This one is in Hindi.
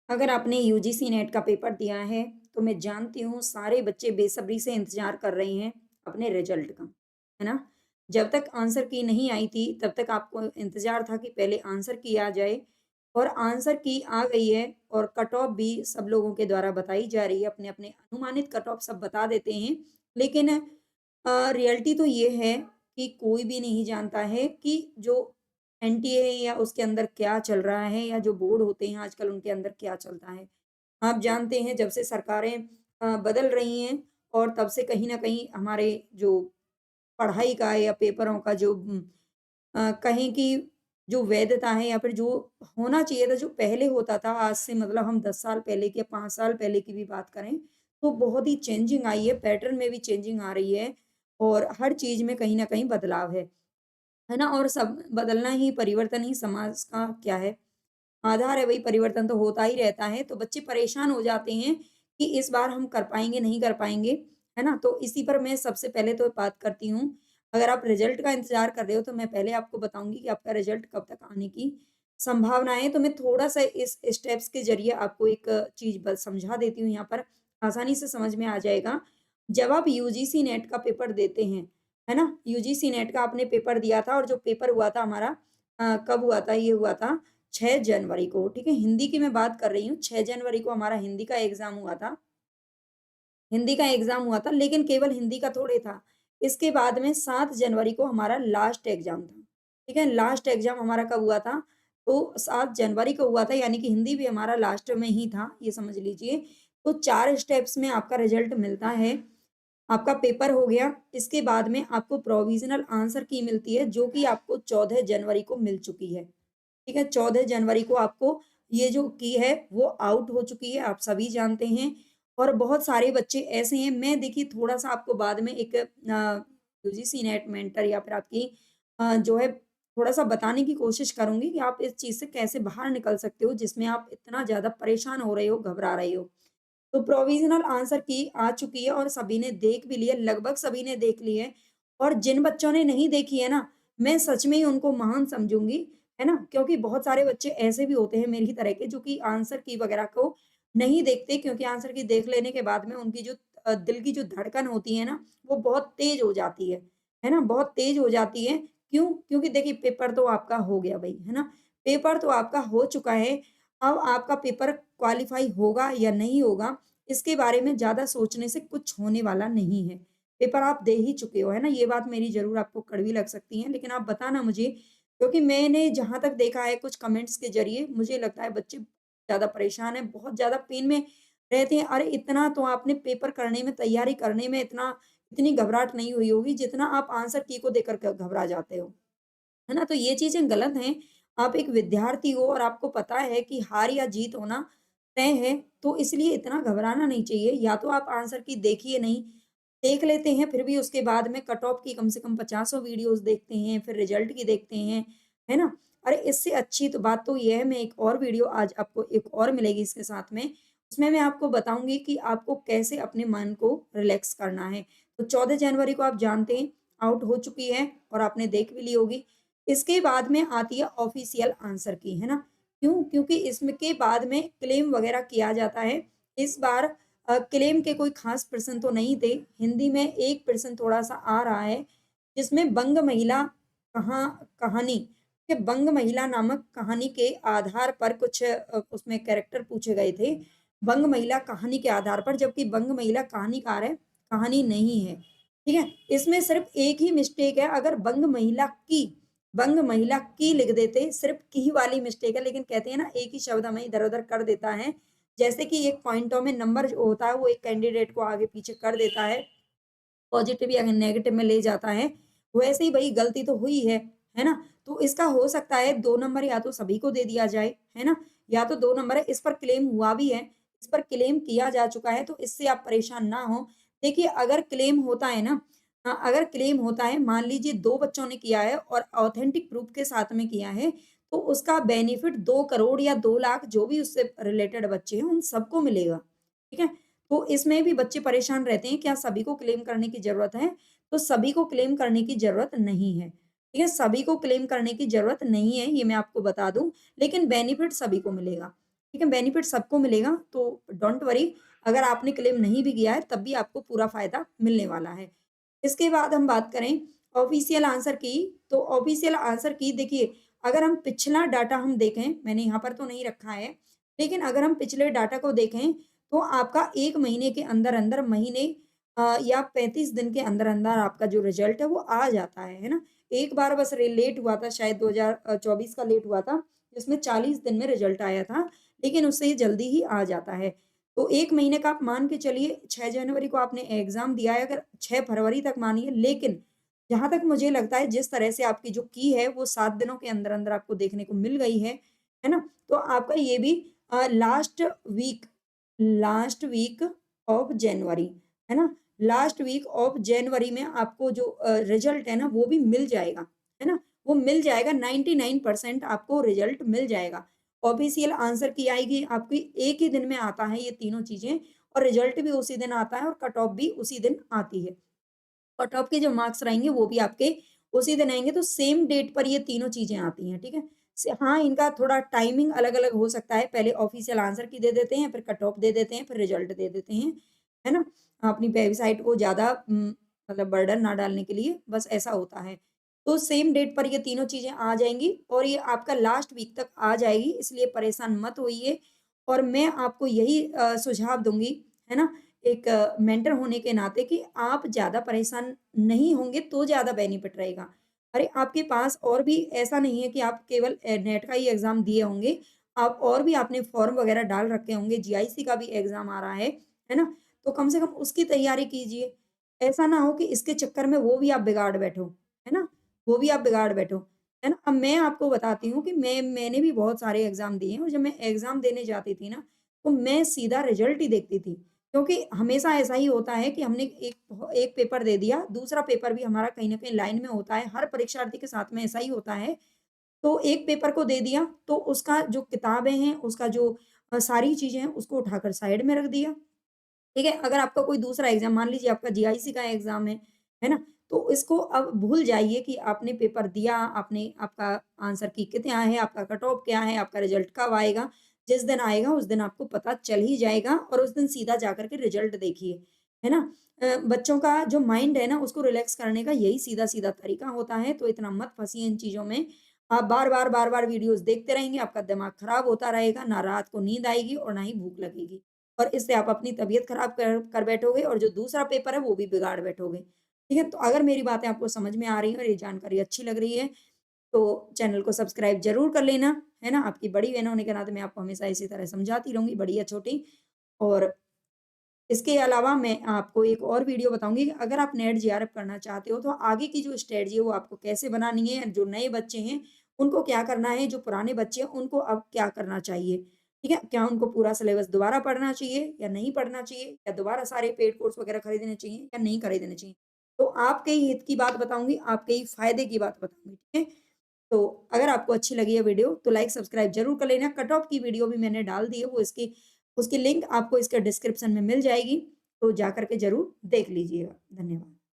अगर आपने यूजीसी नेट का पेपर दिया है, तो मैं जानती हूँ सारे बच्चे बेसब्री से इंतज़ार कर रहे हैं अपने रिज़ल्ट का, है ना? जब तक आंसर की नहीं आई थी, तब तक आपको इंतज़ार था कि पहले आंसर की आ जाए और आंसर की आ गई है और कट ऑफ भी सब लोगों के द्वारा बताई जा रही है, अपने-अपने अनुमानित कट ऑफ सब बता देते हैं। लेकिन रियलिटी तो ये है कि कोई भी नहीं जानता है कि जो एनटीए या उसके अंदर क्या चल रहा है या जो बोर्ड होते हैं आजकल उनके अंदर क्या चलता है। आप जानते हैं जब से सरकारें बदल रही हैं और तब से कहीं न कहीं हमारे जो पढ़ाई का या पेपरों का जो कहें कि जो वैधता है या फिर जो होना चाहिए था, जो पहले होता था आज से मतलब हम 10 साल पहले के 5 साल पहले की भी बात करें, तो बहुत ही चेंजिंग आई है, पैटर्न में भी चेंजिंग आ रही है और हर चीज़ में कहीं न कहीं बदलाव है ना? और सब बदलना ही परिवर्तन ही समाज का क्या है, आधार है, वही परिवर्तन तो होता ही रहता है। तो बच्चे परेशान हो जाते हैं कि इस बार हम कर पाएँगे, नहीं कर पाएँगे, है ना? तो इसी पर मैं सबसे पहले तो बात करती हूँ। अगर आप रिज़ल्ट का इंतज़ार कर रहे हो, तो मैं पहले आपको बताऊँगी कि आपका रिज़ल्ट कब तक आने की संभावना है। तो मैं थोड़ा-सा इस स्टेप्स के ज़रिए आपको एक चीज़ ब समझा देती हूँ यहाँ पर, आसानी से समझ में आ जाएगा। जब आप यूजीसी नेट का पेपर देते हैं, है ना? यूजीसी नेट का आपने पेपर दिया था और जो पेपर हुआ था हमारा कब हुआ था? ये हुआ था 6 जनवरी को, ठीक है? हिंदी की मैं बात कर रही हूँ, 6 जनवरी को हमारा हिंदी का एग्ज़ाम हुआ था। हिंदी का एग्ज़ाम हुआ था, लेकिन केवल हिंदी का थोड़े था। इसके बाद में 7 जनवरी को हमारा लास्ट एग्ज़ाम था, ठीक है? लास्ट एग्ज़ाम हमारा कब हुआ था? तो 7 जनवरी को हुआ था, यानी कि हिंदी भी हमारा लास्ट में ही था, ये समझ लीजिए। तो 4 स्टेप्स में आपका रिज़ल्ट मिलता है। आपका पेपर हो गया, इसके बाद में आपको प्रोविज़नल आंसर की मिलती है, जो कि आपको 14 जनवरी को मिल चुकी है। ठीक है, 14 जनवरी को आपको ये जो की है वो आउट हो चुकी है, आप सभी जानते हैं और बहुत सारे बच्चे ऐसे हैं मैं देखिए थोड़ा-सा आपको बाद में एक यूजीसी नेट मेंटर या फिर आपकी जो है थोड़ा-सा बताने की कोशिश करूँगी कि आप इस चीज़ से कैसे बाहर निकल सकते हो जिसमें आप इतना ज़्यादा परेशान हो रहे हो, घबरा रहे हो। तो प्रोविज़नल आंसर की आ चुकी है और सभी ने देख भी ली है, लगभग सभी ने देख ली है और जिन बच्चों ने नहीं देखी है ना, मैं सच में ही उनको महान समझूँगी, है ना? क्योंकि बहुत सारे बच्चे ऐसे भी होते हैं मेरी तरह के जो कि आंसर की वगैरह को नहीं देखते क्योंकि आंसर की देख लेने के बाद में उनकी जो दिल की जो धड़कन होती है ना, वो बहुत तेज़ हो जाती है ना? बहुत तेज़ हो जाती है। क्यों? क्योंकि देखिए पेपर तो आपका हो गया भई, है ना? पेपर तो आपका हो चुका है, अब आपका पेपर क्वालीफाई होगा या नहीं होगा, इसके बारे में ज़्यादा सोचने से कुछ होने वाला नहीं है। पेपर आप दे ही चुके हो, है ना? ये बात मेरी ज़रूर आपको कड़वी लग सकती है, लेकिन आप बताना मुझे क्योंकि मैंने जहाँ तक देखा है कुछ कमेंट्स के ज़रिए, मुझे लगता है बच्चे ज़्यादा परेशान हैं, बहुत ज़्यादा पेन में रहते हैं। अरे! इतना तो आपने पेपर करने में, तैयारी करने में इतनी घबराहट नहीं हुई होगी, जितना आप आंसर की को देकर के घबरा जाते हो। है ना? तो ये चीज़ें गलत हैं। आप एक विद्यार्थी हो और आपको पता है कि हार या जीत होना तय है, तो इसलिए इतना घबराना नहीं चाहिए। या तो आप आंसर की देखिए नहीं, देख लेते हैं, फिर भी उसके बाद में कट ऑफ की कम से कम पचासों वीडियोज़ देखते हैं, फिर रिज़ल्ट की देखते हैं, है ना? अरे! इससे अच्छी तो बात तो ये है, मैं एक और वीडियो आज आपको एक और मिलेगी इसके साथ में, उसमें मैं आपको बताऊँगी कि आपको कैसे अपने मन को रिलैक्स करना है। तो 14 जनवरी को आप जानते हैं, आउट हो चुकी है और आपने देख भी ली होगी। इसके बाद में आती है ऑफ़िशियल आंसर की, है ना? क्यों? क्योंकि इसमें के बाद में क्लेम वग़ैरह किया जाता है। इस बार क्लेम के कोई ख़ास प्रश्न तो नहीं थे। हिंदी में एक प्रश्न थोड़ा-सा आ रहा है, जिसमें बंग महिला कहानी के बंग महिला नामक कहानी के आधार पर कुछ उसमें कैरेक्टर पूछे गए थे। बंग महिला कहानी के आधार पर, जबकि बंग महिला कहानीकार है, कहानी नहीं है। ठीक है? इसमें सिर्फ़ एक ही मिस्टेक है, अगर बंग महिला की लिख देते, सिर्फ़ की वाली मिस्टेक है, लेकिन कहते हैं ना एक ही शब्द हमें इधर-उधर कर देता है। जैसे कि एक पॉइंटों में नंबर जो होता है, वो एक कैंडिडेट को आगे-पीछे कर देता है, पॉज़िटिव या नेगेटिव में ले जाता है। वैसे ही भई गलती तो हुई है ना? तो इसका हो सकता है 2 नंबर या तो सभी को दे दिया जाए, है ना? या तो 2 नंबर है, इस पर क्लेम हुआ भी है, इस पर क्लेम किया जा चुका है, तो इससे आप परेशान ना हों। देखिए अगर क्लेम होता है ना अगर क्लेम होता है, मान लीजिए 2 बच्चों ने किया है और ऑथेंटिक प्रूफ के साथ में किया है, तो उसका बेनिफिट 2 करोड़ या 2 लाख जो भी उससे रिलेटेड बच्चे हैं, उन सबको मिलेगा। ठीक है? तो इसमें भी बच्चे परेशान रहते हैं, क्या सभी को क्लेम करने की ज़रूरत है? तो सभी को क्लेम करने की ज़रूरत नहीं है। ठीक है? सभी को क्लेम करने की ज़रूरत नहीं है, ये मैं आपको बता दूँ, लेकिन बेनिफिट सभी को मिलेगा। ठीक है? बेनिफिट सबको मिलेगा, तो डोंट वरी, अगर आपने क्लेम नहीं भी किया है तब भी आपको पूरा फ़ायदा मिलने वाला है। इसके बाद हम बात करें ऑफ़िशियल आंसर की, तो ऑफ़िशियल आंसर की देखिए, अगर हम पिछला डाटा हम देखें, मैंने यहाँ पर तो नहीं रखा है, लेकिन अगर हम पिछले डाटा को देखें, तो आपका 1 महीने के अंदर-अंदर महीने या 35 दिन के अंदर-अंदर आपका जो रिज़ल्ट है वो आ जाता है ना? एक बार बस लेट हुआ था, शायद 2024 का लेट हुआ था, जिसमें 40 दिन में रिज़ल्ट आया था, लेकिन उससे जल्दी ही आ जाता है। तो 1 महीने का आप मान के चलिए, 6 जनवरी को आपने एग्ज़ाम दिया है, अगर 6 फरवरी तक मानिए, लेकिन जहाँ तक मुझे लगता है जिस तरह से आपकी जो की है वो 7 दिनों के अंदर-अंदर आपको देखने को मिल गई है ना? तो आपका ये भी week last week of January, है ना? लास्ट वीक ऑफ जनवरी में आपको जो रिज़ल्ट है ना वो भी मिल जाएगा, है ना? वो मिल जाएगा, 99% आपको रिज़ल्ट मिल जाएगा। ऑफ़िशियल आंसर की आएगी आपकी, एक ही दिन में आता है ये तीनों चीज़ें, और रिज़ल्ट भी उसी दिन आता है और कट ऑफ भी उसी दिन आती है। कट ऑफ के जो मार्क्स रहेंगे वो भी आपके उसी दिन आएँगे, तो सेम डेट पर ये तीनों चीज़ें आती हैं, ठीक है? हाँ, इनका थोड़ा टाइमिंग अलग-अलग हो सकता है, पहले ऑफ़िशियल आंसर की दे देते हैं, फिर कट ऑफ दे देते हैं, फिर रिज़ल्ट दे देते हैं, है ना? अपनी वेबसाइट को ज़्यादा मतलब बर्डन ना डालने के लिए, बस ऐसा होता है। तो सेम डेट पर ये तीनों चीज़ें आ जाएँगी और ये आपका लास्ट वीक तक आ जाएगी, इसलिए परेशान मत होइए, और मैं आपको यही सुझाव दूँगी, है ना? एक मेंटर होने के नाते, कि आप ज़्यादा परेशान नहीं होंगे तो ज़्यादा बेनिफिट रहेगा। अरे, आपके पास और भी ऐसा नहीं है कि आप केवल नेट का ही एग्ज़ाम दिए होंगे, आप और भी आपने फॉर्म वगैरह डाल रखे होंगे, जीआईसी का भी एग्ज़ाम आ रहा है ना? तो कम से कम उसकी तैयारी कीजिए। ऐसा ना हो कि इसके चक्कर में वो भी आप बिगाड़ बैठो, है ना? वो भी आप बिगाड़ बैठो, है ना? अब मैं आपको बताती हूँ कि मैंने भी बहुत सारे एग्ज़ाम दिए हैं, और जब मैं एग्ज़ाम देने जाती थी ना, तो मैं सीधा रिज़ल्ट ही देखती थी। क्योंकि हमेशा ऐसा ही होता है कि हमने एक पेपर दे दिया, दूसरा पेपर भी हमारा कहीं न कहीं लाइन में होता है, हर परीक्षार्थी के साथ में ऐसा ही होता है। तो एक पेपर को दे दिया, तो उसका जो किताबें हैं, उसका जो सारी चीज़ें हैं, उसको उठाकर साइड में रख दिया। ठीक है? अगर आपका कोई दूसरा एग्ज़ाम, मान लीजिए आपका जीआईसी का एग्ज़ाम है ना? तो इसको अब भूल जाइए कि आपने पेपर दिया, आपने आपका आंसर की कितना है, आपका कट ऑफ क्या है, आपका रिज़ल्ट कब आएगा। जिस दिन आएगा उस दिन आपको पता चल ही जाएगा, और उस दिन सीधा जाकर के रिज़ल्ट देखिए, है ना? बच्चों का जो माइंड है ना, उसको रिलैक्स करने का यही सीधा-सीधा तरीका होता है, तो इतना मत फँसिए इन चीज़ों में। आप बार-बार वीडियोज़ देखते रहेंगे, आपका दिमाग खराब होता रहेगा, ना रात को नींद आएगी और ना ही भूख लगेगी। और इससे आप अपनी तबीयत खराब कर कर बैठोगे, और जो दूसरा पेपर है वो भी बिगाड़ बैठोगे। ठीक है? तो अगर मेरी बातें आपको समझ में आ रही हैं और ये जानकारी अच्छी लग रही है, तो चैनल को सब्सक्राइब ज़रूर कर लेना, है ना? आपकी बड़ी बहन होने के नाते मैं आपको हमेशा इसी तरह समझाती रहूँगी, बड़ी या छोटी। और इसके अलावा मैं आपको एक और वीडियो बताऊँगी कि अगर आप नेट जेआरएफ करना चाहते हो, तो आगे की जो स्ट्रैटेजी है वो आपको कैसे बनानी है, जो नए बच्चे हैं उनको क्या करना है, जो पुराने बच्चे हैं उनको अब क्या करना चाहिए, ठीक है? क्या उनको पूरा सिलेबस दोबारा पढ़ना चाहिए या नहीं पढ़ना चाहिए, या दोबारा सारे पेड कोर्स वगैरह खरीदने चाहिए या नहीं खरीदने चाहिए? तो आपके ही हित की बात बताऊँगी, आपके ही फ़ायदे की बात बताऊँगी, ठीक है? तो अगर आपको अच्छी लगी है वीडियो, तो लाइक सब्सक्राइब ज़रूर कर लेना। कट ऑफ की वीडियो भी मैंने डाल दी है, वो इसकी उसकी लिंक आपको इसके डिस्क्रिप्शन में मिल जाएगी, तो जाकर के ज़रूर देख लीजिएगा। धन्यवाद।